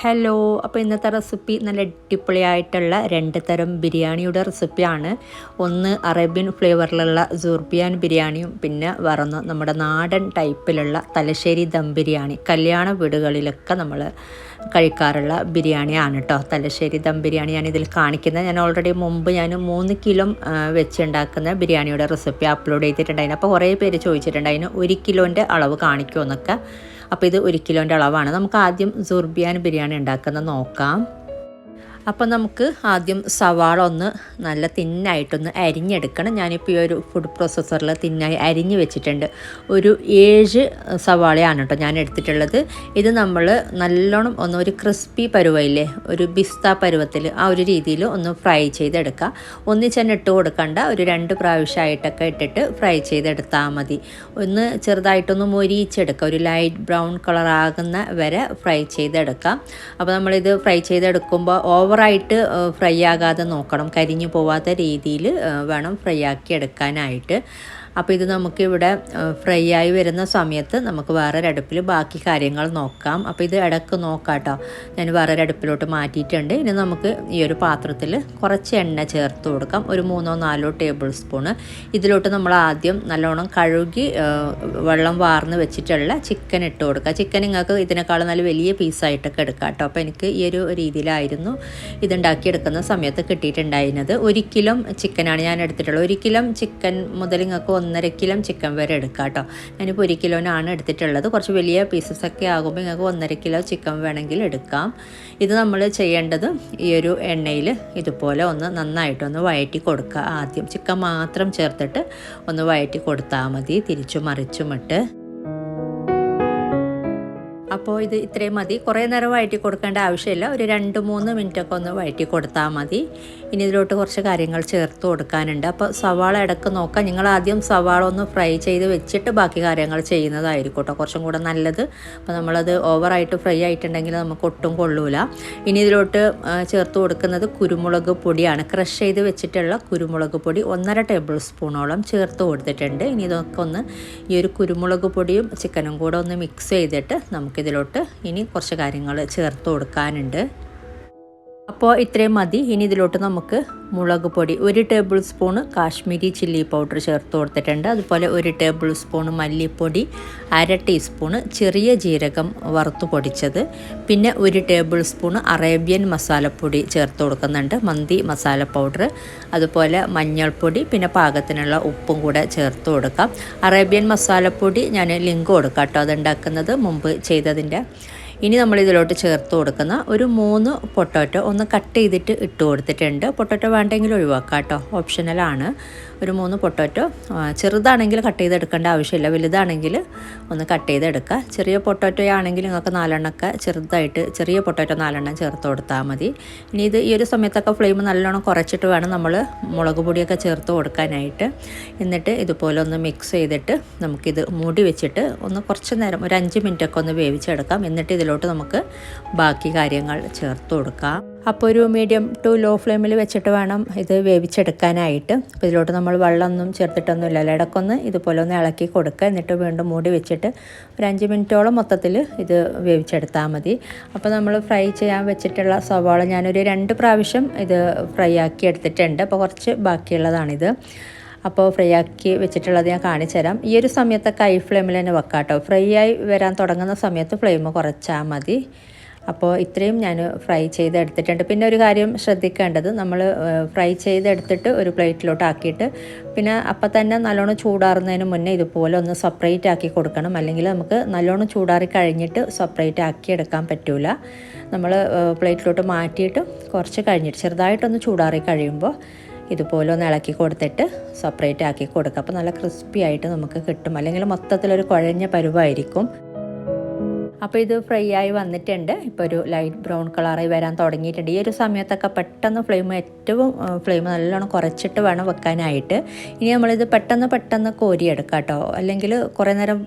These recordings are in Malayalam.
ഹലോ, അപ്പോൾ ഇന്നത്തെ റെസിപ്പി നല്ല അടിപൊളിയായിട്ടുള്ള രണ്ട് തരം ബിരിയാണിയുടെ റെസിപ്പിയാണ്. ഒന്ന് അറേബ്യൻ ഫ്ലേവറിലുള്ള സൂർബിയാൻ ബിരിയാണിയും പിന്നെ വേറൊന്ന് നമ്മുടെ നാടൻ ടൈപ്പിലുള്ള തലശ്ശേരി ദം ബിരിയാണി. കല്യാണ വീടുകളിലൊക്കെ നമ്മൾ കഴിക്കാറുള്ള ബിരിയാണിയാണ് കേട്ടോ. തലശ്ശേരി ദം ബിരിയാണി ഞാൻ ഇതിൽ കാണിക്കുന്നത്. ഞാൻ ഓൾറെഡി മുമ്പ് 3 കിലോ വെച്ചുണ്ടാക്കുന്ന ബിരിയാണിയുടെ റെസിപ്പി അപ്ലോഡ് ചെയ്തിട്ടുണ്ടായിരുന്നു. അപ്പോൾ കുറേ പേര് ചോദിച്ചിട്ടുണ്ടായിരുന്നു 1 കിലോൻ്റെ അളവ് കാണിക്കുമെന്നൊക്കെ. അപ്പോൾ ഇത് 1 കിലോൻ്റെ അളവാണ്. നമുക്ക് ആദ്യം സുർബിയാൻ ബിരിയാണി ഉണ്ടാക്കുന്നത് നോക്കാം. അപ്പോൾ നമുക്ക് ആദ്യം സവാള ഒന്ന് നല്ല തിന്നായിട്ടൊന്ന് അരിഞ്ഞെടുക്കണം. ഞാനിപ്പോൾ ഈ ഒരു ഫുഡ് പ്രോസസ്സറിൽ തിന്നായി അരിഞ്ഞ് വെച്ചിട്ടുണ്ട്. ഒരു 7 സവാളയാണ് കേട്ടോ ഞാൻ എടുത്തിട്ടുള്ളത്. ഇത് നമ്മൾ നല്ലോണം ഒരു ക്രിസ്പി പരുവയില്ലേ, ഒരു ബിസ്ത പരുവത്തിൽ ആ ഒരു രീതിയിൽ ഒന്ന് ഫ്രൈ ചെയ്തെടുക്കുക. ഒന്നിച്ചെന്നെ ഇട്ട് കൊടുക്കണ്ട, ഒരു 2 പ്രാവശ്യമായിട്ടൊക്കെ ഇട്ടിട്ട് ഫ്രൈ ചെയ്തെടുത്താൽ മതി. ഒന്ന് ചെറുതായിട്ടൊന്ന് മൊരിയിച്ചെടുക്കുക, ഒരു ലൈറ്റ് ബ്രൗൺ കളർ ആകുന്ന വരെ ഫ്രൈ ചെയ്തെടുക്കാം. അപ്പോൾ നമ്മളിത് ഫ്രൈ ചെയ്തെടുക്കുമ്പോൾ ഓവറായിട്ട് ഫ്രൈ ആകാതെ നോക്കണം, കരിഞ്ഞു പോവാത്ത രീതിയിൽ വേണം ഫ്രൈ ആക്കി എടുക്കാനായിട്ട്. അപ്പോൾ ഇത് നമുക്കിവിടെ ഫ്രൈ ആയി വരുന്ന സമയത്ത് നമുക്ക് വേറൊരു അടുപ്പിൽ ബാക്കി കാര്യങ്ങൾ നോക്കാം. അപ്പോൾ ഇത് ഇടയ്ക്ക് നോക്കാം കേട്ടോ. ഞാൻ വേറൊരു അടുപ്പിലോട്ട് മാറ്റിയിട്ടുണ്ട്. ഇനി നമുക്ക് ഈ ഒരു പാത്രത്തിൽ കുറച്ച് എണ്ണ ചേർത്ത് കൊടുക്കാം, ഒരു 3-4 ടേബിൾ സ്പൂണ്. ഇതിലോട്ട് നമ്മൾ ആദ്യം നല്ലോണം കഴുകി വെള്ളം വാർന്ന് വെച്ചിട്ടുള്ള ചിക്കൻ ഇട്ട് കൊടുക്കുക. ചിക്കൻ നിങ്ങൾക്ക് ഇതിനേക്കാളും നല്ല വലിയ പീസായിട്ടൊക്കെ എടുക്കാം കേട്ടോ. അപ്പോൾ എനിക്ക് ഈ ഒരു രീതിയിലായിരുന്നു ഇതുണ്ടാക്കിയെടുക്കുന്ന സമയത്ത് കിട്ടിയിട്ടുണ്ടായിരുന്നത്. 1 കിലോ ചിക്കനാണ് ഞാൻ എടുത്തിട്ടുള്ളത്. 1 കിലോ ചിക്കൻ മുതൽ നിങ്ങൾക്ക് 1.5 കിലോ ചിക്കൻ വരെ എടുക്കാം കേട്ടോ. ഞാനിപ്പോൾ 1 കിലോനാണ് എടുത്തിട്ടുള്ളത്. കുറച്ച് വലിയ പീസസൊക്കെ ആകുമ്പോൾ നിങ്ങൾക്ക് 1.5 കിലോ ചിക്കൻ വേണമെങ്കിൽ എടുക്കാം. ഇത് നമ്മൾ ചെയ്യേണ്ടത് ഈ ഒരു എണ്ണയിൽ ഇതുപോലെ ഒന്ന് നന്നായിട്ടൊന്ന് വഴറ്റി കൊടുക്കുക. ആദ്യം ചിക്കൻ മാത്രം ചേർത്തിട്ട് ഒന്ന് വഴറ്റി കൊടുത്താൽ മതി, തിരിച്ചും മറിച്ചുമിട്ട്. അപ്പോൾ ഇത് ഇത്രയും മതി. കുറേ നേരം വഴറ്റി കൊടുക്കേണ്ട ആവശ്യമില്ല, ഒരു 2-3 മിനിറ്റൊക്കെ ഒന്ന് വഴറ്റി കൊടുത്താൽ മതി. ഇനി ഇതിലോട്ട് കുറച്ച് കാര്യങ്ങൾ ചേർത്ത് കൊടുക്കാനുണ്ട്. അപ്പോൾ സവാള ഇടയ്ക്ക് നോക്കാം. നിങ്ങൾ ആദ്യം സവാള ഒന്ന് ഫ്രൈ ചെയ്ത് വെച്ചിട്ട് ബാക്കി കാര്യങ്ങൾ ചെയ്യുന്നതായിരിക്കും കേട്ടോ കുറച്ചും കൂടെ നല്ലത്. അപ്പോൾ നമ്മളത് ഓവറായിട്ട് ഫ്രൈ ആയിട്ടുണ്ടെങ്കിൽ നമുക്ക് ഒട്ടും കൊള്ളൂല. ഇനി ഇതിലോട്ട് ചേർത്ത് കൊടുക്കുന്നത് കുരുമുളക് പൊടിയാണ്. ക്രഷ് ചെയ്ത് വെച്ചിട്ടുള്ള കുരുമുളക് പൊടി 1.5 ടേബിൾ സ്പൂണോളം ചേർത്ത് കൊടുത്തിട്ടുണ്ട്. ഇനി ഇതൊക്കെ ഒന്ന് ഈ ഒരു കുരുമുളക് പൊടിയും ചിക്കനും കൂടെ ഒന്ന് മിക്സ് ചെയ്തിട്ട് നമുക്കിതിലോട്ട് ഇനി കുറച്ച് കാര്യങ്ങൾ ചേർത്ത് കൊടുക്കാനുണ്ട്. അപ്പോൾ ഇത്രയും മതി. ഇനി ഇതിലോട്ട് നമുക്ക് മുളക് പൊടി 1 table spoon Kashmiri chilli powder ചേർത്ത് കൊടുത്തിട്ടുണ്ട്. അതുപോലെ 1 ടേബിൾ സ്പൂണ് മല്ലിപ്പൊടി, 1/2 ടീസ്പൂണ് ചെറിയ ജീരകം വറുത്ത് പൊടിച്ചത്, പിന്നെ 1 ടേബിൾ സ്പൂണ് അറേബ്യൻ മസാലപ്പൊടി ചേർത്ത് കൊടുക്കുന്നുണ്ട്, മന്തി മസാല പൗഡർ, അതുപോലെ മഞ്ഞൾപ്പൊടി, പിന്നെ പാകത്തിനുള്ള ഉപ്പും കൂടെ ചേർത്ത് കൊടുക്കാം. അറേബ്യൻ മസാലപ്പൊടി ഞാൻ ലിങ്ക് കൊടുക്കാം കേട്ടോ, അതുണ്ടാക്കുന്നത് മുമ്പ് ചെയ്തതിൻ്റെ. ഇനി നമ്മളിതിലോട്ട് ചേർത്ത് കൊടുക്കുന്ന ഒരു 3 പൊട്ടാറ്റോ ഒന്ന് കട്ട് ചെയ്തിട്ട് ഇട്ട് കൊടുത്തിട്ടുണ്ട്. പൊട്ടാറ്റോ വേണ്ടെങ്കിൽ ഒഴിവാക്കാം കേട്ടോ, ഓപ്ഷണലാണ്. ഒരു 3 പൊട്ടാറ്റോ ചെറുതാണെങ്കിൽ കട്ട് ചെയ്തെടുക്കേണ്ട ആവശ്യമില്ല, വലുതാണെങ്കിൽ ഒന്ന് കട്ട് ചെയ്തെടുക്കുക. ചെറിയ പൊട്ടാറ്റോ ആണെങ്കിൽ നിങ്ങൾക്ക് 4 ചെറുതായിട്ട് ചെറിയ പൊട്ടാറ്റോ 4 ചേർത്ത് കൊടുത്താൽ മതി. ഇനി ഇത് ഈ ഒരു സമയത്തൊക്കെ ഫ്ലെയിം നല്ലോണം കുറച്ചിട്ട് വേണം നമ്മൾ മുളക് പൊടിയൊക്കെ ചേർത്ത് കൊടുക്കാനായിട്ട്. എന്നിട്ട് ഇതുപോലെ ഒന്ന് മിക്സ് ചെയ്തിട്ട് നമുക്കിത് മൂടി വെച്ചിട്ട് ഒന്ന് കുറച്ച് നേരം ഒരു 5 മിനിറ്റൊക്കെ ഒന്ന് വേവിച്ചെടുക്കാം. എന്നിട്ട് ഇതിലോട്ട് നമുക്ക് ബാക്കി കാര്യങ്ങൾ ചേർത്ത് കൊടുക്കാം. അപ്പോൾ ഒരു മീഡിയം ടു ലോ ഫ്ലെയിമിൽ വെച്ചിട്ട് വേണം ഇത് വേവിച്ചെടുക്കാനായിട്ട്. അപ്പോൾ ഇതിലോട്ട് നമ്മൾ വെള്ളമൊന്നും ചേർത്തിട്ടൊന്നുമില്ല, ഇടയ്ക്കൊന്ന് ഇതുപോലെ ഒന്ന് ഇളക്കി കൊടുക്കുക. എന്നിട്ട് വീണ്ടും മൂടി വെച്ചിട്ട് ഒരു 5 മിനിറ്റോളം മൊത്തത്തിൽ ഇത് വേവിച്ചെടുത്താൽ മതി. അപ്പോൾ നമ്മൾ ഫ്രൈ ചെയ്യാൻ വെച്ചിട്ടുള്ള സവാള ഞാനൊരു 2 പ്രാവശ്യം ഇത് ഫ്രൈ ആക്കി എടുത്തിട്ടുണ്ട്. അപ്പോൾ കുറച്ച് ബാക്കിയുള്ളതാണിത്. അപ്പോൾ ഫ്രൈ ആക്കി വെച്ചിട്ടുള്ളത് ഞാൻ കാണിച്ചു തരാം. ഈ ഒരു സമയത്തൊക്കെ ഹൈ ഫ്ലെയിമിൽ തന്നെ വെക്കാം കേട്ടോ. ഫ്രൈ ആയി വരാൻ തുടങ്ങുന്ന സമയത്ത് ഫ്ലെയിം കുറച്ചാൽ മതി. അപ്പോൾ ഇത്രയും ഞാൻ ഫ്രൈ ചെയ്തെടുത്തിട്ടുണ്ട്. പിന്നെ ഒരു കാര്യം ശ്രദ്ധിക്കേണ്ടത്, നമ്മൾ ഫ്രൈ ചെയ്തെടുത്തിട്ട് ഒരു പ്ലേറ്റിലോട്ട് ആക്കിയിട്ട് പിന്നെ അപ്പം തന്നെ നല്ലോണം ചൂടാറുന്നതിന് മുന്നേ ഇതുപോലെ ഒന്ന് സെപ്പറേറ്റ് ആക്കി കൊടുക്കണം. അല്ലെങ്കിൽ നമുക്ക് നല്ലോണം ചൂടാറി കഴിഞ്ഞിട്ട് സെപ്പറേറ്റ് ആക്കി എടുക്കാൻ പറ്റില്ല. നമ്മൾ പ്ലേറ്റിലോട്ട് മാറ്റിയിട്ട് കുറച്ച് കഴിഞ്ഞിട്ട് ചെറുതായിട്ടൊന്ന് ചൂടാറി കഴിയുമ്പോൾ ഇതുപോലെ ഒന്ന് ഇളക്കി കൊടുത്തിട്ട് സെപ്പറേറ്റ് ആക്കി കൊടുക്കുക. അപ്പോൾ നല്ല ക്രിസ്പി ആയിട്ട് നമുക്ക് കിട്ടും, അല്ലെങ്കിൽ മൊത്തത്തിലൊരു കുഴഞ്ഞ പരുവായിരിക്കും. അപ്പോൾ ഇത് ഫ്രൈ ആയി വന്നിട്ടുണ്ട്. ഇപ്പോൾ ഒരു ലൈറ്റ് ബ്രൗൺ കളറായി വരാൻ തുടങ്ങിയിട്ടുണ്ട്. ഈ ഒരു സമയത്തൊക്കെ പെട്ടെന്ന് ഫ്ലെയിം നല്ലോണം കുറച്ചിട്ട് വേണം വെക്കാനായിട്ട്. ഇനി നമ്മളിത് പെട്ടെന്ന് കോരിയെടുക്കാം കേട്ടോ, അല്ലെങ്കിൽ കുറേ നേരം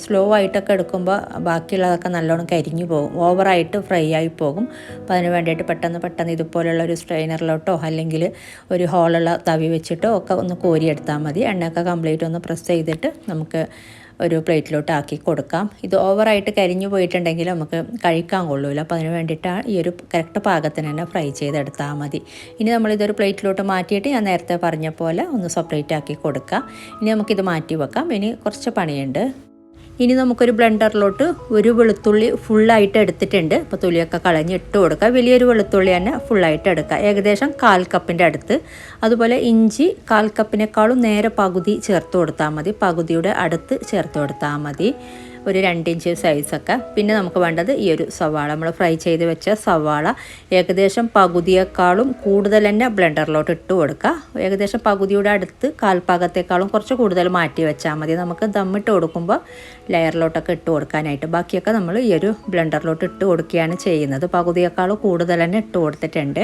സ്ലോ ആയിട്ടൊക്കെ എടുക്കുമ്പോൾ ബാക്കിയുള്ളതൊക്കെ നല്ലോണം കരിഞ്ഞു പോകും, ഓവറായിട്ട് ഫ്രൈ ആയി പോകും. അപ്പോൾ അതിന് വേണ്ടിയിട്ട് പെട്ടെന്ന് ഇതുപോലുള്ള ഒരു സ്ട്രെയിനറിലോട്ടോ അല്ലെങ്കിൽ ഒരു ഹോളുള്ള തവി വെച്ചിട്ടോ ഒക്കെ ഒന്ന് കോരിയെടുത്താൽ മതി. എണ്ണയൊക്കെ കംപ്ലീറ്റ് ഒന്ന് പ്രസ് ചെയ്തിട്ട് നമുക്ക് ഒരു പ്ലേറ്റിലോട്ട് ആക്കി കൊടുക്കാം. ഇത് ഓവറായിട്ട് കരിഞ്ഞു പോയിട്ടുണ്ടെങ്കിൽ നമുക്ക് കഴിക്കാൻ കൊള്ളില്ല. അപ്പോൾ അതിന് വേണ്ടിയിട്ടാണ് ഈ ഒരു കറക്റ്റ് പാകത്തിന് തന്നെ ഫ്രൈ ചെയ്തെടുത്താൽ മതി. ഇനി നമ്മളിതൊരു പ്ലേറ്റിലോട്ട് മാറ്റിയിട്ട് ഞാൻ നേരത്തെ പറഞ്ഞ പോലെ ഒന്ന് സെപ്പറേറ്റ് ആക്കി കൊടുക്കുക. ഇനി നമുക്കിത് മാറ്റി വെക്കാം. ഇനി കുറച്ച് പണിയുണ്ട്. ഇനി നമുക്കൊരു ബ്ലെൻഡറിലോട്ട് ഒരു വെളുത്തുള്ളി ഫുള്ളായിട്ട് എടുത്തിട്ടുണ്ട്. അപ്പോൾ തൊലിയൊക്കെ കളഞ്ഞ് ഇട്ട് കൊടുക്കുക. വലിയൊരു വെളുത്തുള്ളി തന്നെ ഫുള്ളായിട്ട് എടുക്കുക, ഏകദേശം 1/4 കപ്പിൻ്റെ അടുത്ത്. അതുപോലെ ഇഞ്ചി 1/4 കപ്പിനേക്കാളും നേരെ പകുതി ചേർത്ത് കൊടുത്താൽ മതി, പകുതിയുടെ അടുത്ത് ചേർത്ത് കൊടുത്താൽ മതി, ഒരു 2 ഇഞ്ച് സൈസൊക്കെ. പിന്നെ നമുക്ക് വേണ്ടത് ഈ ഒരു സവാള, നമ്മൾ ഫ്രൈ ചെയ്ത് വെച്ച സവാള ഏകദേശം പകുതിയേക്കാളും കൂടുതൽ തന്നെ ബ്ലെൻഡറിലോട്ട് ഇട്ട് കൊടുക്കുക. ഏകദേശം പകുതിയുടെ അടുത്ത് 1/4 ഭാഗത്തേക്കാളും കുറച്ച് കൂടുതൽ മാറ്റി വെച്ചാൽ മതി. നമുക്ക് ദമ്മിട്ട് കൊടുക്കുമ്പോൾ ലെയറിലോട്ടൊക്കെ ഇട്ട് കൊടുക്കാനായിട്ട്. ബാക്കിയൊക്കെ നമ്മൾ ഈ ഒരു ബ്ലെൻഡറിലോട്ട് ഇട്ട് കൊടുക്കുകയാണ് ചെയ്യുന്നത്. പകുതിയേക്കാളും കൂടുതൽ തന്നെ ഇട്ട് കൊടുത്തിട്ടുണ്ട്.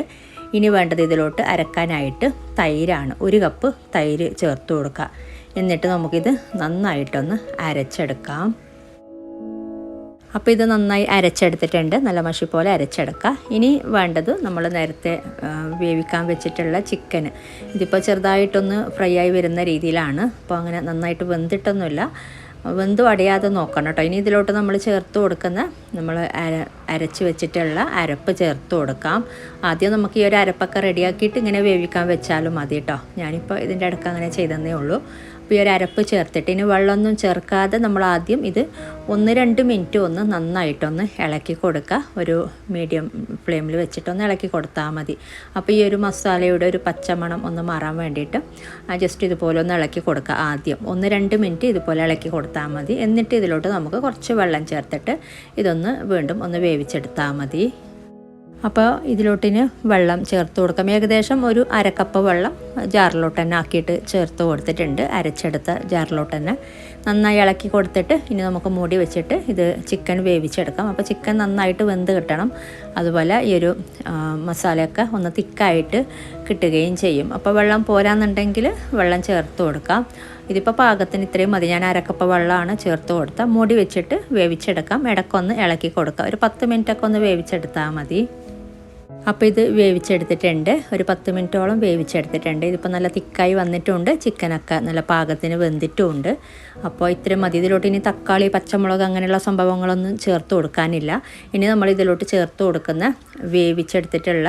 ഇനി വേണ്ടത് ഇതിലോട്ട് അരക്കാനായിട്ട് തൈരാണ്. 1 കപ്പ് തൈര് ചേർത്ത് കൊടുക്കുക. എന്നിട്ട് നമുക്കിത് നന്നായിട്ടൊന്ന് അരച്ചെടുക്കാം. അപ്പോൾ ഇത് നന്നായി അരച്ചെടുത്തിട്ടുണ്ട്, നല്ല മഷി പോലെ അരച്ചെടുക്കുക. ഇനി വേണ്ടത് നമ്മൾ നേരത്തെ വേവിക്കാൻ വെച്ചിട്ടുള്ള ചിക്കൻ. ഇതിപ്പോൾ ചെറുതായിട്ടൊന്ന് ഫ്രൈ ആയി വരുന്ന രീതിയിലാണ്. അപ്പോൾ അങ്ങനെ നന്നായിട്ട് വെന്തിട്ടൊന്നുമില്ല, വെന്ത് അടയാതെ നോക്കണം കേട്ടോ. ഇനി ഇതിലോട്ട് നമ്മൾ ചേർത്ത് കൊടുക്കുന്ന നമ്മൾ അരച്ച് വെച്ചിട്ടുള്ള അരപ്പ് ചേർത്ത് കൊടുക്കാം. ആദ്യം നമുക്ക് ഈ ഒരു അരപ്പൊക്കെ റെഡിയാക്കിയിട്ട് ഇങ്ങനെ വേവിക്കാൻ വെച്ചാലും മതി കേട്ടോ. ഞാനിപ്പോൾ ഇതിൻ്റെ ഇടയ്ക്ക് അങ്ങനെ ചെയ്തതേ ഉള്ളൂ. അപ്പോൾ ഈ ഒരു അരപ്പ് ചേർത്തിട്ട് ഇനി വെള്ളമൊന്നും ചേർക്കാതെ നമ്മൾ ആദ്യം ഇത് 1-2 മിനിറ്റ് ഒന്ന് നന്നായിട്ടൊന്ന് ഇളക്കി കൊടുക്കുക. ഒരു മീഡിയം ഫ്ലെയിമിൽ വെച്ചിട്ടൊന്ന് ഇളക്കി കൊടുത്താൽ മതി. അപ്പോൾ ഈ ഒരു മസാലയുടെ ഒരു പച്ചമണം ഒന്ന് മാറാൻ വേണ്ടിയിട്ട് ജസ്റ്റ് ഇതുപോലെ ഒന്ന് ഇളക്കി കൊടുക്കുക. ആദ്യം 1-2 മിനിറ്റ് ഇതുപോലെ ഇളക്കി കൊടുത്താൽ മതി. എന്നിട്ട് ഇതിലോട്ട് നമുക്ക് കുറച്ച് വെള്ളം ചേർത്തിട്ട് ഇതൊന്ന് വീണ്ടും ഒന്ന് വേവിച്ചെടുത്താൽ മതി. അപ്പോൾ ഇതിലോട്ടിന് വെള്ളം ചേർത്ത് കൊടുക്കാം. ഏകദേശം ഒരു 1/2 കപ്പ് വെള്ളം ജാറിലോട്ട് തന്നെ ആക്കിയിട്ട് ചേർത്ത് കൊടുത്തിട്ടുണ്ട്. അരച്ചെടുത്ത ജാറിലോട്ട് തന്നെ നന്നായി ഇളക്കി കൊടുത്തിട്ട് ഇനി നമുക്ക് മൂടി വെച്ചിട്ട് ഇത് ചിക്കൻ വേവിച്ചെടുക്കാം. അപ്പോൾ ചിക്കൻ നന്നായിട്ട് വെന്ത് കിട്ടണം. അതുപോലെ ഈ ഒരു മസാലയൊക്കെ ഒന്ന് തിക്കായിട്ട് കിട്ടുകയും ചെയ്യും. അപ്പോൾ വെള്ളം പോരാന്നുണ്ടെങ്കിൽ വെള്ളം ചേർത്ത് കൊടുക്കാം. ഇതിപ്പോൾ പാകത്തിന് ഇത്രയും മതി. ഞാൻ 1/2 കപ്പ് വെള്ളമാണ് ചേർത്ത് കൊടുത്താൽ മൂടി വെച്ചിട്ട് വേവിച്ചെടുക്കാം. ഇടയ്ക്കൊന്ന് ഇളക്കി കൊടുക്കാം. ഒരു 10 മിനിറ്റൊക്കെ ഒന്ന് വേവിച്ചെടുത്താൽ മതി. അപ്പോൾ ഇത് വേവിച്ചെടുത്തിട്ടുണ്ട്, ഒരു 10 മിനിറ്റോളം വേവിച്ചെടുത്തിട്ടുണ്ട്. ഇതിപ്പോൾ നല്ല തിക്കായി വന്നിട്ടുണ്ട്, ചിക്കനൊക്കെ നല്ല പാകത്തിന് വെന്തിട്ടുമുണ്ട്. അപ്പോൾ ഇത്രയും മതി. ഇതിലോട്ട് ഇനി തക്കാളി, പച്ചമുളക് അങ്ങനെയുള്ള സംഭവങ്ങളൊന്നും ചേർത്ത് കൊടുക്കാനില്ല. ഇനി നമ്മൾ ഇതിലോട്ട് ചേർത്ത് കൊടുക്കുന്ന വേവിച്ചെടുത്തിട്ടുള്ള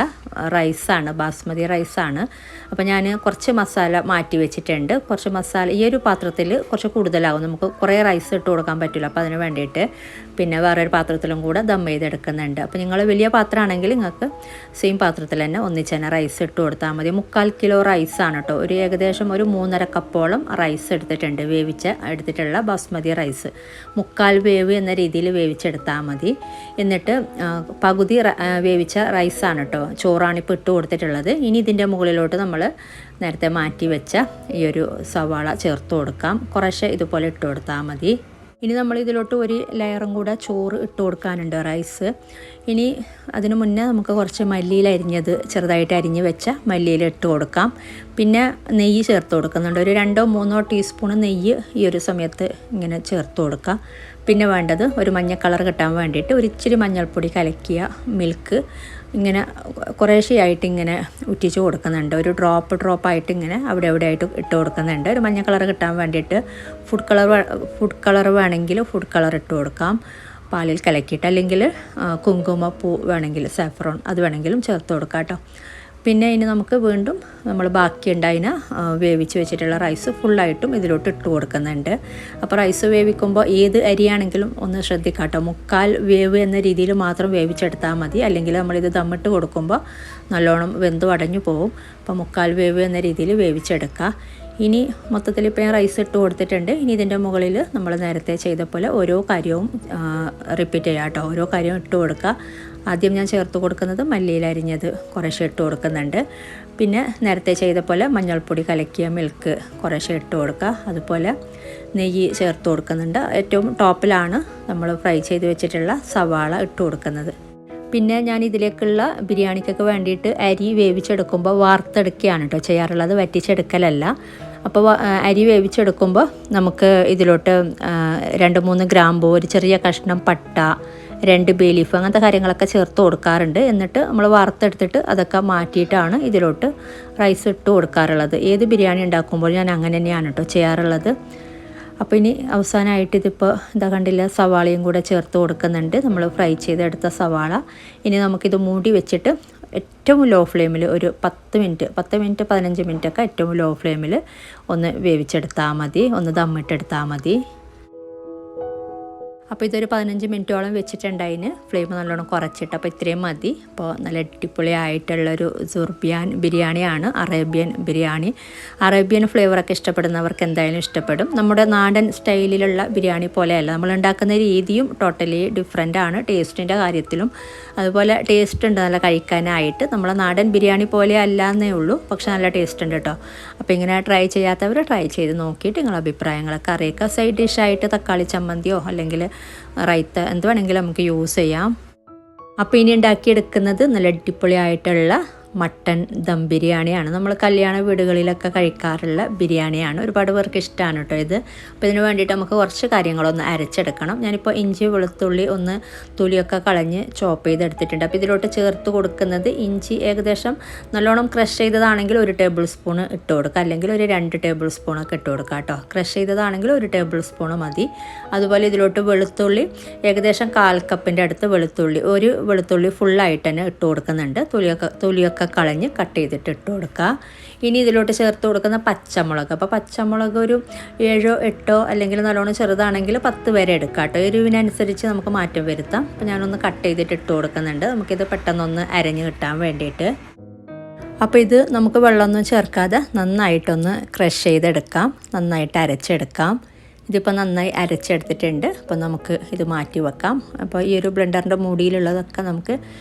റൈസാണ്, ബാസ്മതി റൈസാണ്. അപ്പോൾ ഞാൻ കുറച്ച് മസാല മാറ്റി വെച്ചിട്ടുണ്ട്. കുറച്ച് മസാല ഈ ഒരു പാത്രത്തിൽ കുറച്ച് കൂടുതലാകും, നമുക്ക് കുറേ റൈസ് ഇട്ട് കൊടുക്കാൻ പറ്റില്ല. അപ്പോൾ അതിന് വേണ്ടിയിട്ട് പിന്നെ വേറൊരു പാത്രത്തിലും കൂടെ ദം ചെയ്തെടുക്കുന്നുണ്ട്. അപ്പോൾ നിങ്ങൾ വലിയ പാത്രമാണെങ്കിൽ നിങ്ങൾക്ക് സെയിം പാത്രത്തിൽ തന്നെ ഒന്നിച്ച് തന്നെ റൈസ് ഇട്ട് കൊടുത്താൽ മതി. 3/4 കിലോ റൈസാണ് കേട്ടോ. ഒരു ഏകദേശം ഒരു 3.5 കപ്പോളം റൈസ് എടുത്തിട്ടുണ്ട്, എടുത്തിട്ടുള്ള ബാസ്മതി റൈസ്. 3/4 വേവ് എന്ന രീതിയിൽ വേവിച്ചെടുത്താൽ മതി. എന്നിട്ട് പകുതി വേവിച്ച റൈസാണ് കേട്ടോ, ചോറാണിപ്പോൾ ഇട്ട് കൊടുത്തിട്ടുള്ളത്. ഇനി ഇതിൻ്റെ മുകളിലോട്ട് നമ്മൾ നേരത്തെ മാറ്റി വെച്ച ഈ ഒരു സവാള ചേർത്ത് കൊടുക്കാം. കുറേശ്ശെ ഇതുപോലെ ഇട്ട് കൊടുത്താൽ മതി. ഇനി നമ്മൾ ഇതിലോട്ട് ഒരു ലെയറും കൂടെ ചോറ് ഇട്ട് കൊടുക്കാനുണ്ട്, റൈസ്. ഇനി അതിന് മുന്നേ നമുക്ക് കുറച്ച് മല്ലിയില അരിഞ്ഞത് ചെറുതായിട്ട് അരിഞ്ഞ് വെച്ച മല്ലിയില ഇട്ട് കൊടുക്കാം. പിന്നെ നെയ്യ് ചേർത്ത് കൊടുക്കുന്നുണ്ട്. ഒരു 2-3 ടീസ്പൂൺ നെയ്യ് ഈ ഒരു സമയത്ത് ഇങ്ങനെ ചേർത്ത് കൊടുക്കാം. പിന്നെ വേണ്ടത് ഒരു മഞ്ഞ കളർ കിട്ടാൻ വേണ്ടിയിട്ട് ഒരു ഇച്ചിരി മഞ്ഞൾപ്പൊടി കലക്കിയ മിൽക്ക് ഇങ്ങനെ കുറേശ്ശെയായിട്ട് ഇങ്ങനെ ഉറ്റിച്ച് കൊടുക്കുന്നുണ്ട്. ഒരു ഡ്രോപ്പായിട്ട് ഇങ്ങനെ അവിടെ ആയിട്ട് ഇട്ട് കൊടുക്കുന്നുണ്ട്. ഒരു മഞ്ഞ കളർ കിട്ടാൻ വേണ്ടിയിട്ട് ഫുഡ് കളർ വേണമെങ്കിൽ ഫുഡ് കളർ ഇട്ട് കൊടുക്കാം, പാലിൽ കലക്കിയിട്ട്. അല്ലെങ്കിൽ കുങ്കുമപ്പൂ വേണമെങ്കിൽ, സാഫ്രോൺ അത് വേണമെങ്കിലും ചേർത്ത് കൊടുക്കാം കേട്ടോ. പിന്നെ ഇനി നമുക്ക് വീണ്ടും നമ്മൾ ബാക്കിയുണ്ടായിന് വേവിച്ച് വെച്ചിട്ടുള്ള റൈസ് ഫുള്ളായിട്ടും ഇതിലോട്ട് ഇട്ട് കൊടുക്കുന്നുണ്ട്. അപ്പോൾ റൈസ് വേവിക്കുമ്പോൾ ഏത് അരിയാണെങ്കിലും ഒന്ന് ശ്രദ്ധിക്കാം കേട്ടോ. 3/4 വേവ് എന്ന രീതിയിൽ മാത്രം വേവിച്ചെടുത്താൽ മതി. അല്ലെങ്കിൽ നമ്മളിത് ദമ്മിട്ട് കൊടുക്കുമ്പോൾ നല്ലോണം വെന്ത് അടഞ്ഞു പോകും. അപ്പോൾ 3/4 വേവ് എന്ന രീതിയിൽ വേവിച്ചെടുക്കുക. ഇനി മൊത്തത്തിൽ ഇപ്പോൾ ഞാൻ റൈസ് ഇട്ട് കൊടുത്തിട്ടുണ്ട്. ഇനി ഇതിൻ്റെ മുകളിൽ നമ്മൾ നേരത്തെ ചെയ്ത പോലെ ഓരോ കാര്യവും റിപ്പീറ്റ് ചെയ്യാം കേട്ടോ. ഓരോ കാര്യവും ഇട്ട് കൊടുക്കുക. ആദ്യം ഞാൻ ചേർത്ത് കൊടുക്കുന്നത് മല്ലിയില അരിഞ്ഞത് കുറേശ്ശെ ഇട്ട് കൊടുക്കുന്നുണ്ട്. പിന്നെ നേരത്തെ ചെയ്ത പോലെ മഞ്ഞൾപ്പൊടി കലക്കിയ മിൽക്ക് കുറേശ്ശെ ഇട്ട് കൊടുക്കുക. അതുപോലെ നെയ്യ് ചേർത്ത് കൊടുക്കുന്നുണ്ട്. ഏറ്റവും ടോപ്പിലാണ് നമ്മൾ ഫ്രൈ ചെയ്ത് വെച്ചിട്ടുള്ള സവാള ഇട്ട് കൊടുക്കുന്നത്. പിന്നെ ഞാൻ ഇതിലേക്കുള്ള ബിരിയാണിക്കൊക്കെ വേണ്ടിയിട്ട് അരി വേവിച്ചെടുക്കുമ്പോൾ വാർത്തെടുക്കുകയാണ് കേട്ടോ ചെയ്യാറുള്ളത്, വറ്റിച്ചെടുക്കലല്ല. അപ്പോൾ അരി വേവിച്ചെടുക്കുമ്പോൾ നമുക്ക് ഇതിലോട്ട് 2-3 ഗ്രാമ്പൂ, ഒരു ചെറിയ കഷ്ണം പട്ട, 2 ബേ ലീഫ് അങ്ങനത്തെ കാര്യങ്ങളൊക്കെ ചേർത്ത് കൊടുക്കാറുണ്ട്. എന്നിട്ട് നമ്മൾ വറുത്തെടുത്തിട്ട് അതൊക്കെ മാറ്റിയിട്ടാണ് ഇതിലോട്ട് റൈസ് ഇട്ട് കൊടുക്കാറുള്ളത്. ഏത് ബിരിയാണി ഉണ്ടാക്കുമ്പോൾ ഞാൻ അങ്ങനെ തന്നെയാണ് കേട്ടോ ചെയ്യാറുള്ളത്. അപ്പോൾ ഇനി അവസാനമായിട്ട് ഇതിപ്പോൾ എന്താ കണ്ടില്ല, സവാളയും കൂടെ ചേർത്ത് കൊടുക്കുന്നുണ്ട്, നമ്മൾ ഫ്രൈ ചെയ്തെടുത്ത സവാള. ഇനി നമുക്കിത് മൂടി വെച്ചിട്ട് ഏറ്റവും ലോ ഫ്ലെയിമിൽ ഒരു 10 മിനിറ്റ് 15 മിനിറ്റൊക്കെ ഏറ്റവും ലോ ഫ്ലെയിമിൽ ഒന്ന് വേവിച്ചെടുത്താൽ മതി, ഒന്ന് ദമ്മിട്ടെടുത്താൽ മതി. അപ്പോൾ ഇതൊരു 15 മിനിറ്റോളം വെച്ചിട്ടുണ്ടായിന്, ഫ്ലെയിം നല്ലോണം കുറച്ചിട്ട്. അപ്പോൾ ഇത്രയും മതി. അപ്പോൾ നല്ല അടിപൊളിയായിട്ടുള്ളൊരു സുർബിയാൻ ബിരിയാണിയാണ്, അറേബ്യൻ ബിരിയാണി. അറേബ്യൻ ഫ്ലേവറൊക്കെ ഇഷ്ടപ്പെടുന്നവർക്ക് എന്തായാലും ഇഷ്ടപ്പെടും. നമ്മുടെ നാടൻ സ്റ്റൈലിലുള്ള ബിരിയാണി പോലെയല്ല, നമ്മൾ ഉണ്ടാക്കുന്ന രീതിയും ടോട്ടലി ഡിഫറെൻ്റ് ആണ്, ടേസ്റ്റിൻ്റെ കാര്യത്തിലും അതുപോലെ ടേസ്റ്റ് ഉണ്ട് നല്ല കഴിക്കാനായിട്ട്. നമ്മളെ നാടൻ ബിരിയാണി പോലെ അല്ല എന്നേ ഉള്ളൂ, പക്ഷെ നല്ല ടേസ്റ്റ് ഉണ്ട് കേട്ടോ. അപ്പോൾ ഇങ്ങനെ ട്രൈ ചെയ്യാത്തവർ ട്രൈ ചെയ്ത് നോക്കിയിട്ട് നിങ്ങളുടെ അഭിപ്രായങ്ങളൊക്കെ അറിയിക്കുക. സൈഡ് ഡിഷായിട്ട് തക്കാളി ചമ്മന്തിയോ അല്ലെങ്കിൽ റൈത്ത എന്ത് വേണമെങ്കിലും നമുക്ക് യൂസ് ചെയ്യാം. അപ്പോൾ ഇനി ഉണ്ടാക്കിയെടുക്കുന്നത് നല്ല അടിപൊളിയായിട്ടുള്ള മട്ടൻ ദം ബിരിയാണിയാണ്. നമ്മൾ കല്യാണ വീടുകളിലൊക്കെ കഴിക്കാറുള്ള ബിരിയാണിയാണ്. ഒരുപാട് പേർക്ക് ഇഷ്ടമാണ് കേട്ടോ ഇത്. അപ്പോൾ ഇതിന് വേണ്ടിയിട്ട് നമുക്ക് കുറച്ച് കാര്യങ്ങളൊന്ന് അരച്ചെടുക്കണം. ഞാനിപ്പോൾ ഇഞ്ചി വെളുത്തുള്ളി ഒന്ന് തൊലിയൊക്കെ കളഞ്ഞ് ചോപ്പ് ചെയ്തെടുത്തിട്ടുണ്ട്. അപ്പോൾ ഇതിലോട്ട് ചേർത്ത് കൊടുക്കുന്നത് ഇഞ്ചി ഏകദേശം നല്ലോണം ക്രഷ് ചെയ്തതാണെങ്കിൽ 1 ടേബിൾ സ്പൂൺ ഇട്ട് കൊടുക്കുക, അല്ലെങ്കിൽ ഒരു 2 ടേബിൾ സ്പൂണൊക്കെ ഇട്ട് കൊടുക്കുക കേട്ടോ. ക്രഷ് ചെയ്തതാണെങ്കിൽ 1 ടേബിൾ സ്പൂൺ മതി. അതുപോലെ ഇതിലോട്ട് വെളുത്തുള്ളി ഏകദേശം 1/4 കപ്പിൻ്റെ അടുത്ത് വെളുത്തുള്ളി, ഒരു വെളുത്തുള്ളി ഫുള്ളായിട്ട് തന്നെ ഇട്ട് കൊടുക്കുന്നുണ്ട്. തൊലിയൊക്കെ കളഞ്ഞ് കട്ട് ചെയ്തിട്ട് ഇട്ട് കൊടുക്കുക. ഇനി ഇതിലോട്ട് ചേർത്ത് കൊടുക്കുന്ന പച്ചമുളക്, അപ്പോൾ പച്ചമുളക് ഒരു 7 8 അല്ലെങ്കിൽ നല്ലോണം ചെറുതാണെങ്കിൽ 10 വരെ എടുക്കാം കേട്ടോ. എരിവിനനുസരിച്ച് നമുക്ക് മാറ്റം വരുത്താം. അപ്പോൾ ഞാനൊന്ന് കട്ട് ചെയ്തിട്ട് ഇട്ട് കൊടുക്കുന്നുണ്ട്, നമുക്കിത് പെട്ടെന്നൊന്ന് അരഞ്ഞ് കിട്ടാൻ വേണ്ടിയിട്ട്. അപ്പോൾ ഇത് നമുക്ക് വെള്ളമൊന്നും ചേർക്കാതെ നന്നായിട്ടൊന്ന് ക്രഷ് ചെയ്തെടുക്കാം, നന്നായിട്ട് അരച്ചെടുക്കാം. ഇതിപ്പോൾ നന്നായി അരച്ചെടുത്തിട്ടുണ്ട്. അപ്പോൾ നമുക്ക് ഇത് മാറ്റി വെക്കാം. അപ്പോൾ ഈ ഒരു ബ്ലെൻഡറിൻ്റെ മൂടിയിലുള്ളതൊക്കെ നമുക്ക്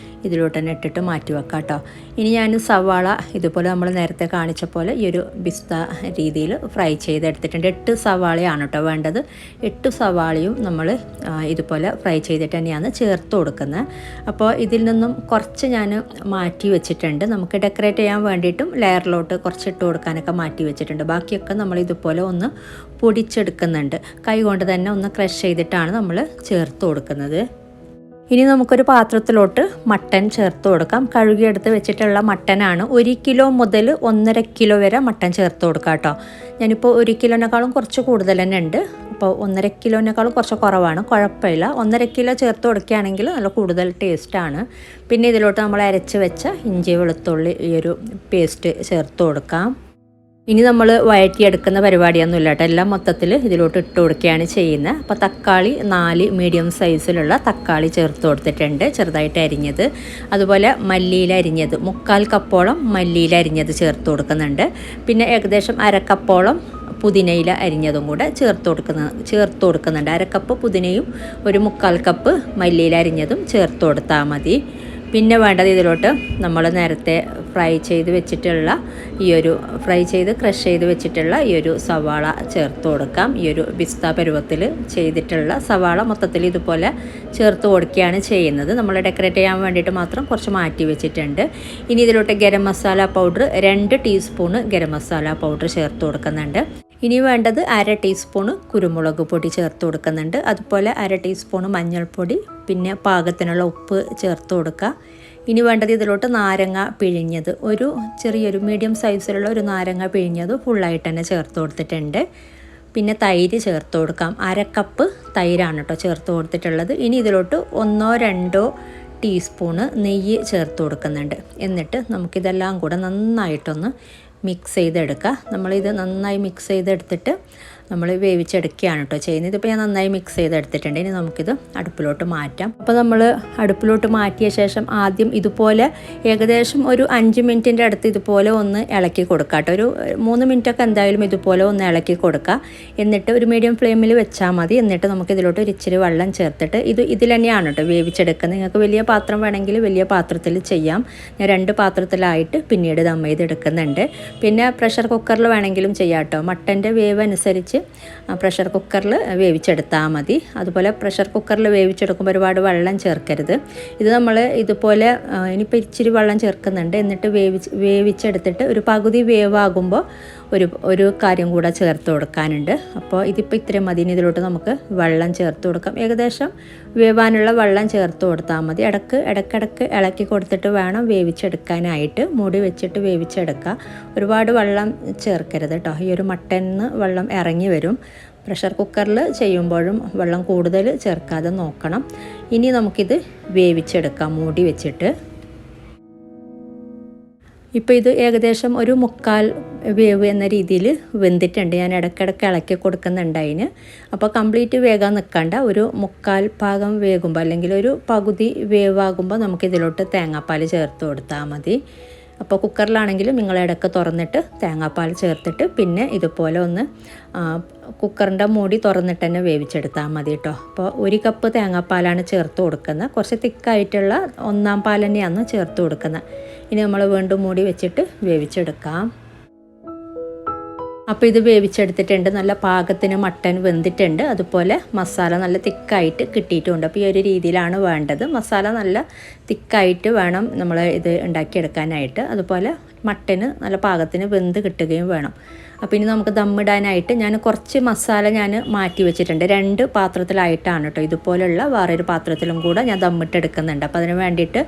ഇതിലോട്ട് തന്നെ ഇട്ടിട്ട് മാറ്റി വെക്കാം കേട്ടോ. ഇനി ഞാൻ സവാള ഇതുപോലെ നമ്മൾ നേരത്തെ കാണിച്ച പോലെ ഈ ഒരു ബിസ്ത രീതിയിൽ ഫ്രൈ ചെയ്തെടുത്തിട്ടുണ്ട്. 8 സവാളയാണ് കേട്ടോ വേണ്ടത്. 8 സവാളയും നമ്മൾ ഇതുപോലെ ഫ്രൈ ചെയ്തിട്ട് തന്നെയാണ് ചേർത്ത് കൊടുക്കുന്നത്. അപ്പോൾ ഇതിൽ നിന്നും കുറച്ച് ഞാൻ മാറ്റി വെച്ചിട്ടുണ്ട്, നമുക്ക് ഡെക്കറേറ്റ് ചെയ്യാൻ വേണ്ടിയിട്ടും ലെയറിലോട്ട് കുറച്ച് ഇട്ട് കൊടുക്കാനൊക്കെ മാറ്റി വെച്ചിട്ടുണ്ട്. ബാക്കിയൊക്കെ നമ്മൾ ഇതുപോലെ ഒന്ന് പൊടിച്ചെടുക്കുന്നുണ്ട്. കൈ കൊണ്ട് തന്നെ ഒന്ന് ക്രഷ് ചെയ്തിട്ടാണ് നമ്മൾ ചേർത്ത് കൊടുക്കുന്നത്. ഇനി നമുക്കൊരു പാത്രത്തിലോട്ട് മട്ടൻ ചേർത്ത് കൊടുക്കാം. കഴുകിയെടുത്ത് വെച്ചിട്ടുള്ള മട്ടനാണ്. 1 കിലോ മുതൽ 1.5 കിലോ വരെ മട്ടൻ ചേർത്ത് കൊടുക്കാം കേട്ടോ. ഞാനിപ്പോൾ 1 കിലോനേക്കാളും കുറച്ച് കൂടുതൽ തന്നെ ഉണ്ട്. അപ്പോൾ 1.5 കിലോനേക്കാളും കുറച്ച് കുറവാണ്, കുഴപ്പമില്ല. 1.5 കിലോ ചേർത്ത് കൊടുക്കുകയാണെങ്കിൽ നല്ല കൂടുതൽ ടേസ്റ്റാണ്. പിന്നെ ഇതിലോട്ട് നമ്മൾ അരച്ച് വെച്ച ഇഞ്ചി വെളുത്തുള്ളി ഈ ഒരു പേസ്റ്റ് ചേർത്ത് കൊടുക്കാം. ഇനി നമ്മൾ വഴറ്റിയെടുക്കുന്ന പരിപാടിയൊന്നുമില്ല കേട്ടോ, എല്ലാം മൊത്തത്തിൽ ഇതിലോട്ട് ഇട്ട് കൊടുക്കുകയാണ് ചെയ്യുന്നത്. അപ്പോൾ തക്കാളി 4 മീഡിയം സൈസിലുള്ള തക്കാളി ചേർത്ത് കൊടുത്തിട്ടുണ്ട്, ചെറുതായിട്ട് അരിഞ്ഞത്. അതുപോലെ മല്ലിയില അരിഞ്ഞത് 3/4 കപ്പോളം മല്ലിയില അരിഞ്ഞത് ചേർത്ത് കൊടുക്കുന്നുണ്ട്. പിന്നെ ഏകദേശം 1/2 കപ്പോളം പുതിനയില അരിഞ്ഞതും കൂടെ ചേർത്ത് കൊടുക്കുന്നുണ്ട്. 1/2 കപ്പ് പുതിനയും ഒരു 3/4 കപ്പ് മല്ലിയില അരിഞ്ഞതും ചേർത്ത് കൊടുത്താൽ മതി. പിന്നെ വേണ്ടത് ഇതിലോട്ട് നമ്മൾ നേരത്തെ ഫ്രൈ ചെയ്ത് ക്രഷ് ചെയ്ത് വെച്ചിട്ടുള്ള ഈ ഒരു സവാള ചേർത്ത് കൊടുക്കാം. ഈ ഒരു പിസ്ത പരുവത്തിൽ ചെയ്തിട്ടുള്ള സവാള മൊത്തത്തിൽ ഇതുപോലെ ചേർത്ത് കൊടുക്കുകയാണ് ചെയ്യുന്നത്. നമ്മൾ ഡെക്കറേറ്റ് ചെയ്യാൻ വേണ്ടിയിട്ട് മാത്രം കുറച്ച് മാറ്റി വെച്ചിട്ടുണ്ട്. ഇനി ഇതിലോട്ട് garam masala powder 2 teaspoon garam masala powder ചേർത്ത് കൊടുക്കുന്നുണ്ട്. ഇനി വേണ്ടത് 1/2 ടീസ്പൂണ് കുരുമുളക് പൊടി ചേർത്ത് കൊടുക്കുന്നുണ്ട്. അതുപോലെ 1/2 ടീസ്പൂണ് മഞ്ഞൾപ്പൊടി, പിന്നെ പാകത്തിനുള്ള ഉപ്പ് ചേർത്ത് കൊടുക്കുക. ഇനി വേണ്ടത് ഇതിലോട്ട് നാരങ്ങ പിഴിഞ്ഞത്, ഒരു ചെറിയൊരു മീഡിയം സൈസിലുള്ള ഒരു നാരങ്ങ പിഴിഞ്ഞത് ഫുള്ളായിട്ട് തന്നെ ചേർത്ത് കൊടുത്തിട്ടുണ്ട്. പിന്നെ തൈര് ചേർത്ത് കൊടുക്കാം. 1/2 കപ്പ് തൈരാണ് കേട്ടോ ചേർത്ത് കൊടുത്തിട്ടുള്ളത്. ഇനി ഇതിലോട്ട് 1 2 ടീസ്പൂണ് നെയ്യ് ചേർത്ത് കൊടുക്കുന്നുണ്ട്. എന്നിട്ട് നമുക്കിതെല്ലാം കൂടെ നന്നായിട്ടൊന്ന് മിക്സ് ചെയ്തെടുക്കുക. നമ്മളിത് നന്നായി മിക്സ് ചെയ്തെടുത്തിട്ട് നമ്മൾ വേവിച്ചെടുക്കുകയാണ് കേട്ടോ ചെയ്യുന്നത്. ഇതിപ്പോൾ ഞാൻ നന്നായി മിക്സ് ചെയ്തെടുത്തിട്ടുണ്ട്. ഇനി നമുക്കിത് അടുപ്പിലോട്ട് മാറ്റാം. അപ്പോൾ നമ്മൾ അടുപ്പിലോട്ട് മാറ്റിയ ശേഷം ആദ്യം ഇതുപോലെ ഏകദേശം ഒരു 5 മിനിറ്റിൻ്റെ അടുത്ത് ഇതുപോലെ ഒന്ന് ഇളക്കി കൊടുക്കുക കേട്ടോ. ഒരു 3 മിനിറ്റൊക്കെ എന്തായാലും ഇതുപോലെ ഒന്ന് ഇളക്കി കൊടുക്കുക. എന്നിട്ട് ഒരു മീഡിയം ഫ്ലെയിമിൽ വെച്ചാൽ മതി. എന്നിട്ട് നമുക്കിതിലോട്ട് ഒരു ഇച്ചിരി വെള്ളം ചേർത്തിട്ട് ഇതിൽ തന്നെയാണ് കേട്ടോ വേവിച്ചെടുക്കുന്നത്. നിങ്ങൾക്ക് വലിയ പാത്രം വേണമെങ്കിൽ വലിയ പാത്രത്തിൽ ചെയ്യാം. ഞാൻ 2 പാത്രത്തിലായിട്ട് പിന്നീട് ദം ചെയ്തെടുക്കുന്നുണ്ട്. പിന്നെ പ്രഷർ കുക്കറിൽ വേണമെങ്കിലും ചെയ്യാം കേട്ടോ. മട്ടൻ്റെ വേവ് അനുസരിച്ച് പ്രഷർ കുക്കറിൽ വേവിച്ചെടുത്താൽ മതി. അതുപോലെ പ്രഷർ കുക്കറിൽ വേവിച്ചെടുക്കുമ്പോൾ ഒരുപാട് വെള്ളം ചേർക്കരുത്. ഇത് നമ്മൾ ഇതുപോലെ ഇനിയിപ്പോൾ ഇച്ചിരി വെള്ളം ചേർക്കുന്നുണ്ട്. എന്നിട്ട് വേവിച്ചെടുത്തിട്ട് ഒരു പകുതി വേവാകുമ്പോൾ ഒരു കാര്യം കൂടെ ചേർത്ത് കൊടുക്കാനുണ്ട്. അപ്പോൾ ഇതിപ്പോൾ ഇത്രയും മതി. ഇതിലോട്ട് നമുക്ക് വെള്ളം ചേർത്ത് കൊടുക്കാം. ഏകദേശം വേവാനുള്ള വെള്ളം ചേർത്ത് കൊടുത്താൽ മതി. ഇടയ്ക്കിടയ്ക്ക് ഇളക്കി കൊടുത്തിട്ട് വേണം വേവിച്ചെടുക്കാനായിട്ട്. മൂടി വെച്ചിട്ട് വേവിച്ചെടുക്കുക. ഒരുപാട് വെള്ളം ചേർക്കരുത് കേട്ടോ. ഈ ഒരു മട്ടനിൽ നിന്ന് വെള്ളം ഇറങ്ങി വരും. പ്രഷർ കുക്കറിൽ ചെയ്യുമ്പോഴും വെള്ളം കൂടുതൽ ചേർക്കാതെ നോക്കണം. ഇനി നമുക്കിത് വേവിച്ചെടുക്കാം മൂടി വെച്ചിട്ട്. ഇപ്പോൾ ഇത് ഏകദേശം ഒരു 1/4 വേവ് എന്ന രീതിയിൽ വെന്തിട്ടുണ്ട്. ഞാൻ ഇടയ്ക്കിടയ്ക്ക് ഇളക്കി കൊടുക്കുന്നുണ്ട് അതിന്. അപ്പോൾ കംപ്ലീറ്റ് വേഗം നിൽക്കണ്ട, ഒരു 1/4 ഭാഗം വേകുമ്പോൾ അല്ലെങ്കിൽ ഒരു പകുതി വേവാകുമ്പോൾ നമുക്കിതിലോട്ട് തേങ്ങാപ്പാൽ ചേർത്ത് കൊടുത്താൽ മതി. അപ്പോൾ കുക്കറിലാണെങ്കിലും നിങ്ങൾ ഇടയ്ക്ക് തുറന്നിട്ട് തേങ്ങാപ്പാൽ ചേർത്തിട്ട് പിന്നെ ഇതുപോലെ ഒന്ന് കുക്കറിൻ്റെ മൂടി തുറന്നിട്ട് തന്നെ വേവിച്ചെടുത്താൽ മതി കേട്ടോ. അപ്പോൾ 1 കപ്പ് തേങ്ങാപ്പാലാണ് ചേർത്ത് കൊടുക്കുന്നത്. കുറച്ച് തിക്കായിട്ടുള്ള 1-ാം പാൽ തന്നെയാണ് ചേർത്ത് കൊടുക്കുന്നത്. ഇനി നമ്മൾ വീണ്ടും മൂടി വെച്ചിട്ട് വേവിച്ചെടുക്കാം. അപ്പോൾ ഇത് വേവിച്ചെടുത്തിട്ടുണ്ട്. നല്ല പാകത്തിന് മട്ടൻ വെന്തിട്ടുണ്ട്. അതുപോലെ മസാല നല്ല തിക്കായിട്ട് കിട്ടിയിട്ടുമുണ്ട്. അപ്പോൾ ഈ ഒരു രീതിയിലാണ് വേണ്ടത്. മസാല നല്ല തിക്കായിട്ട് വേണം നമ്മൾ ഇത് ഉണ്ടാക്കിയെടുക്കാനായിട്ട്. അതുപോലെ മട്ടന് നല്ല പാകത്തിന് വെന്ത് കിട്ടുകയും വേണം. അപ്പോൾ ഇനി നമുക്ക് ദമ്മിടാനായിട്ട് ഞാൻ കുറച്ച് മസാല മാറ്റി വെച്ചിട്ടുണ്ട്. 2 പാത്രത്തിലായിട്ടാണ് കേട്ടോ. ഇതുപോലുള്ള വേറൊരു പാത്രത്തിലും കൂടെ ഞാൻ ദമ്മിട്ടെടുക്കുന്നുണ്ട്. അപ്പോൾ അതിന് വേണ്ടിയിട്ട്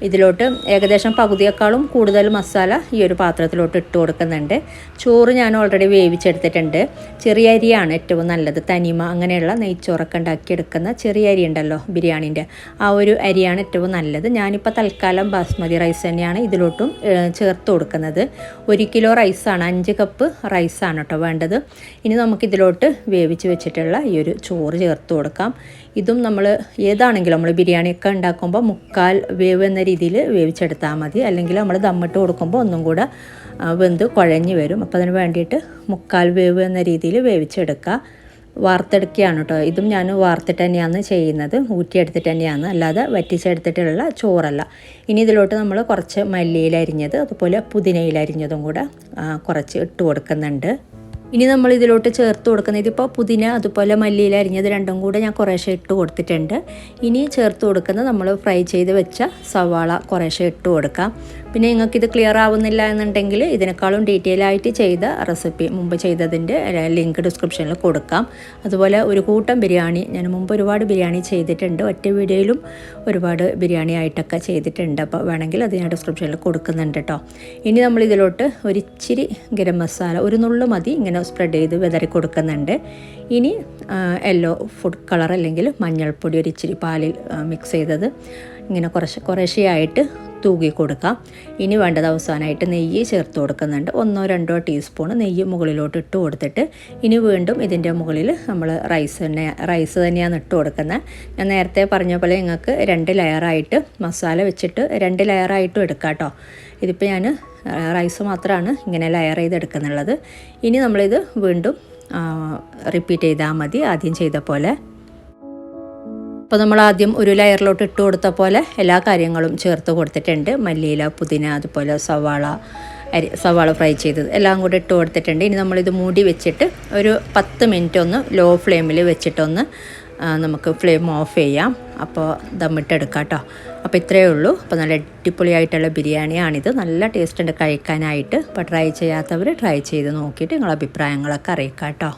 ഇതിലോട്ട് ഏകദേശം പകുതിയേക്കാളും കൂടുതൽ മസാല ഈ ഒരു പാത്രത്തിലോട്ട് ഇട്ട് കൊടുക്കുന്നുണ്ട്. ചോറ് ഞാൻ ഓൾറെഡി വേവിച്ചെടുത്തിട്ടുണ്ട്. ചെറിയ അരിയാണ് ഏറ്റവും നല്ലത്. തനിമ അങ്ങനെയുള്ള നെയ്ച്ചോറൊക്കെ ഉണ്ടാക്കിയെടുക്കുന്ന ചെറിയ അരി ഉണ്ടല്ലോ ബിരിയാണീൻ്റെ, ആ ഒരു അരിയാണ് ഏറ്റവും നല്ലത്. ഞാനിപ്പോൾ തൽക്കാലം ബാസ്മതി റൈസ് തന്നെയാണ് ഇതിലോട്ടും ചേർത്ത് കൊടുക്കുന്നത്. 1 കിലോ റൈസാണ്, 5 കപ്പ് റൈസാണ് കേട്ടോ വേണ്ടത്. ഇനി നമുക്കിതിലോട്ട് വേവിച്ച് വെച്ചിട്ടുള്ള ഈ ഒരു ചോറ് ചേർത്ത് കൊടുക്കാം. ഇതും നമ്മൾ ഏതാണെങ്കിലും നമ്മൾ ബിരിയാണിയൊക്കെ ഉണ്ടാക്കുമ്പോൾ 1/4 വേവ് എന്ന രീതിയിൽ വേവിച്ചെടുത്താൽ മതി. അല്ലെങ്കിൽ നമ്മൾ ദമ്മിട്ട് കൊടുക്കുമ്പോൾ ഒന്നും കൂടെ വെന്ത് കുഴഞ്ഞ് വരും. അപ്പോൾ അതിന് വേണ്ടിയിട്ട് 1/4 വേവ് എന്ന രീതിയിൽ വേവിച്ചെടുക്കുക. വാർത്തെടുക്കുകയാണ് കേട്ടോ. ഇതും ഞാൻ വാർത്തിട്ട് തന്നെയാണ് ചെയ്യുന്നത്, ഊറ്റിയെടുത്തിട്ട് തന്നെയാണ്, അല്ലാതെ വറ്റിച്ചെടുത്തിട്ടുള്ള ചോറല്ല. ഇനി ഇതിലോട്ട് നമ്മൾ കുറച്ച് മല്ലിയില അരിഞ്ഞത് അതുപോലെ പുതിനയില അരിഞ്ഞതും കൂടെ കുറച്ച് ഇട്ട് കൊടുക്കുന്നുണ്ട്. ഇനി നമ്മൾ ഇതിലോട്ട് ചേർത്ത് കൊടുക്കുന്നത്, ഇതിപ്പോൾ പുതിന അതുപോലെ മല്ലിയില അരിഞ്ഞത് രണ്ടും കൂടെ ഞാൻ കുറേശ്ശെ ഇട്ട് കൊടുത്തിട്ടുണ്ട്. ഇനി ചേർത്ത് കൊടുക്കുന്നത് നമ്മൾ ഫ്രൈ ചെയ്ത് വെച്ച സവാള കുറേശ്ശെ ഇട്ട് കൊടുക്കാം. പിന്നെ നിങ്ങൾക്കിത് ക്ലിയർ ആവുന്നില്ല എന്നുണ്ടെങ്കിൽ ഇതിനേക്കാളും ഡീറ്റെയിൽ ആയിട്ട് ചെയ്ത റെസിപ്പി മുമ്പ് ചെയ്തതിൻ്റെ ലിങ്ക് ഡിസ്ക്രിപ്ഷനിൽ കൊടുക്കാം. അതുപോലെ ഒരു കൂട്ടം ബിരിയാണി ഞാൻ മുമ്പ് ഒരുപാട് ബിരിയാണി ചെയ്തിട്ടുണ്ട്. ഒറ്റ വീഡിയോയിലും ഒരുപാട് ബിരിയാണി ആയിട്ടൊക്കെ ചെയ്തിട്ടുണ്ട്. അപ്പോൾ വേണമെങ്കിൽ അത് ഞാൻ ഡിസ്ക്രിപ്ഷനിൽ കൊടുക്കുന്നുണ്ട് കേട്ടോ. ഇനി നമ്മൾ ഇതിലോട്ട് ഒരിച്ചിരി ഗരം മസാല, ഒരു നുള്ളു മതി, ഇങ്ങനെ സ്പ്രെഡ് ചെയ്ത് വിതറി കൊടുക്കുന്നുണ്ട്. ഇനി യെല്ലോ ഫുഡ് കളർ അല്ലെങ്കിൽ മഞ്ഞൾപ്പൊടി ഒരിച്ചിരി പാലിൽ മിക്സ് ചെയ്തത് ഇങ്ങനെ കുറേശ്ശെയായിട്ട് തൂകി കൊടുക്കാം. ഇനി വേണ്ടത് അവസാനമായിട്ട് നെയ്യ് ചേർത്ത് കൊടുക്കുന്നുണ്ട്. 1-2 ടീസ്പൂൺ നെയ്യ് മുകളിലോട്ട് ഇട്ട് കൊടുത്തിട്ട് ഇനി വീണ്ടും ഇതിൻ്റെ മുകളിൽ നമ്മൾ റൈസ് തന്നെയാണ് ഇട്ട് കൊടുക്കുന്നത്. ഞാൻ നേരത്തെ പറഞ്ഞ പോലെ നിങ്ങൾക്ക് 2 ലെയറായിട്ട് മസാല വെച്ചിട്ട് 2 ലെയറായിട്ടും എടുക്കാം കേട്ടോ. ഇതിപ്പോൾ ഞാൻ റൈസ് മാത്രമാണ് ഇങ്ങനെ ലെയർ ചെയ്തെടുക്കുന്നുള്ളത്. ഇനി നമ്മളിത് വീണ്ടും റിപ്പീറ്റ് ചെയ്താൽ മതി ആദ്യം ചെയ്ത പോലെ. അപ്പോൾ നമ്മൾ ആദ്യം ഒരു ലെയറിലോട്ട് ഇട്ട് കൊടുത്ത പോലെ എല്ലാ കാര്യങ്ങളും ചേർത്ത് കൊടുത്തിട്ടുണ്ട്. മല്ലിയില, പുതിന, അതുപോലെ സവാള ഫ്രൈ ചെയ്തത് എല്ലാം കൂടി ഇട്ട് കൊടുത്തിട്ടുണ്ട്. ഇനി നമ്മളിത് മൂടി വെച്ചിട്ട് ഒരു 10 മിനിറ്റ് ഒന്ന് ലോ ഫ്ലെയിമിൽ വെച്ചിട്ടൊന്ന് നമുക്ക് ഫ്ലെയിം ഓഫ് ചെയ്യാം. അപ്പോൾ ദമ്മിട്ടെടുക്കാം കേട്ടോ. അപ്പോൾ ഇത്രയേ ഉള്ളൂ. അപ്പോൾ നല്ല അടിപൊളിയായിട്ടുള്ള ബിരിയാണിയാണിത്. നല്ല ടേസ്റ്റ് ഉണ്ട് കഴിക്കാനായിട്ട്. അപ്പോൾ ട്രൈ ചെയ്യാത്തവർ ട്രൈ ചെയ്ത് നോക്കിയിട്ട് നിങ്ങളുടെ അഭിപ്രായങ്ങളൊക്കെ അറിയിക്കാം കേട്ടോ.